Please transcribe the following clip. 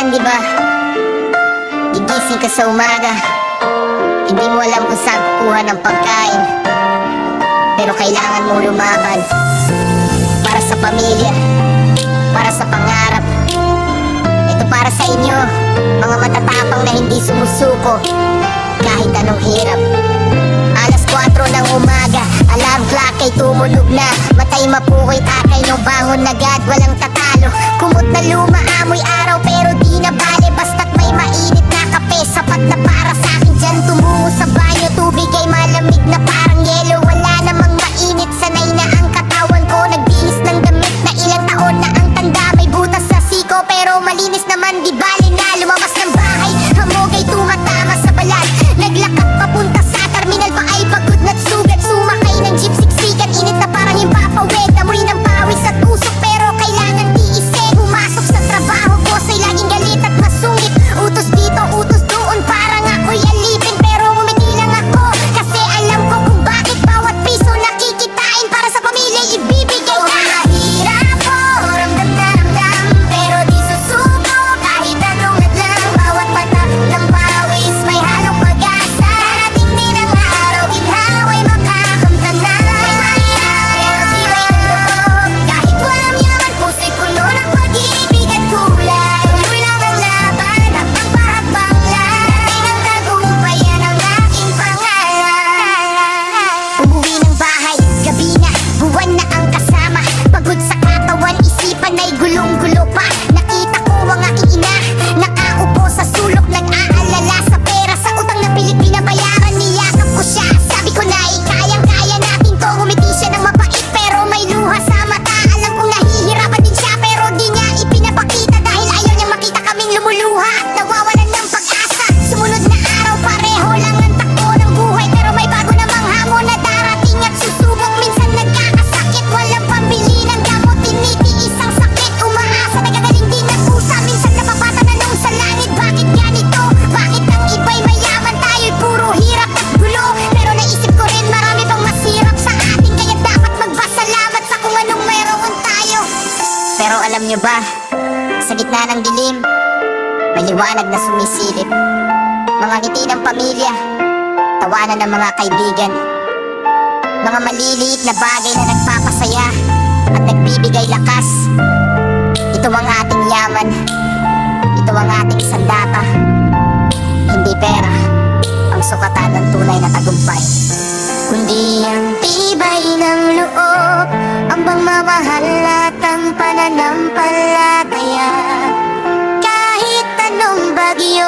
Minsan di ba, gigising ka sa umaga, hindi mo alam kung saan kukuha ng pagkain, pero kailangan mo lumaban para sa pamilya, para sa pangarap. Ito para sa inyo, mga matatapang na hindi sumusuko kahit anong hirap. Alas 4 ng umaga, alarm clock ay tumunog na. Matay mapukoy takay nung bangon agad, walang tatalo. Kumot na luma, amoy araw pero di na bale. Basta't may mainit na kape, sapat na para sa akin dyan. Tumungo sa banyo, tubig ay malamig na parang yelo. Wala namang mainit, sanay na ang katawan ko. Nagbihis ng damit na ilang taon na ang tanda. May butas sa siko pero malinis naman, di bale na. Lumabas ng bahay, hamog ay tumatama sa balat. Naglakad papunta sa terminal, pa ay pagod na't sugat. Sumakay ng jeep, siksikan, init na parang himpapawid. Amoy ng pawis at usok pero kailangan tiisin. Pumasok sa trabaho ko, sa'y laging galit at masungit. Utos dito, utos doon, parang ako'y alipin. Pero ngumiti lang ako, kasi alam ko kung bakit bawat piso nakikitain para sa pamilya ibibigay ka. Mahirap po, ramdam na ramdam, pero di susuko kahit anong hadlang. Bawat mata ng pawis may halong pag-asa. Darating din ang araw, ginhawa'y makakamtan na. May mahirap, pero di may loob. Kahit walang yaman, puso'y puno ng pag-ibig at kulay. Tuloy lang ang laban, habang pahabang lang. Dating ang tagumpay, yan ang aking pangalan. Umuwi ng bahay, gabi na, buwan na ang kasama. Pagod sa katawan, isipan ay gulong-gulo pa. Nakita ko ang aking ina, nakaupo sa sulok, nag-aalala sa pera, sa utang na pilit binabayaran. Niyakap ko siya, sabi ko na kayang-kaya natin to. Ngumiti siya ng mapait pero may luha sa mata. Alam kong nahihirapan din siya pero di niya ipinapakita, dahil ayaw niyang makita kaming lumuluha at nawawalan ng pag-asa. Sumunod na araw, pareho lang ang takbo ng buhay, pero may bago namang hamon na darating at susubok. Minsan nagkakasakit, walang pambili ng gamot, tinitiis ang sakit, umaasa, nagagaling din ang pusa. Minsan napapata na nung sa langit, bakit ganito? Bakit ang iba'y mayaman, tayo'y puro hirap at gulo? Pero naisip ko rin, marami pang masirap sa atin, kaya dapat magpasalamat sa kung anong mayroon tayo. Pero alam nyo ba, sa gitna ng dilim, may liwanag na sumisilip. Mga ngiti ng pamilya, tawanan ng mga kaibigan, mga maliliit na bagay na nagpapasaya at nagbibigay lakas. Ito ang ating yaman, ito ang ating sandata. Hindi pera ang sukatan ng tunay na tagumpay, kundi ang tibay ng loob, ang pagmamahal at ang pananampalataya. Kahit anong bagyo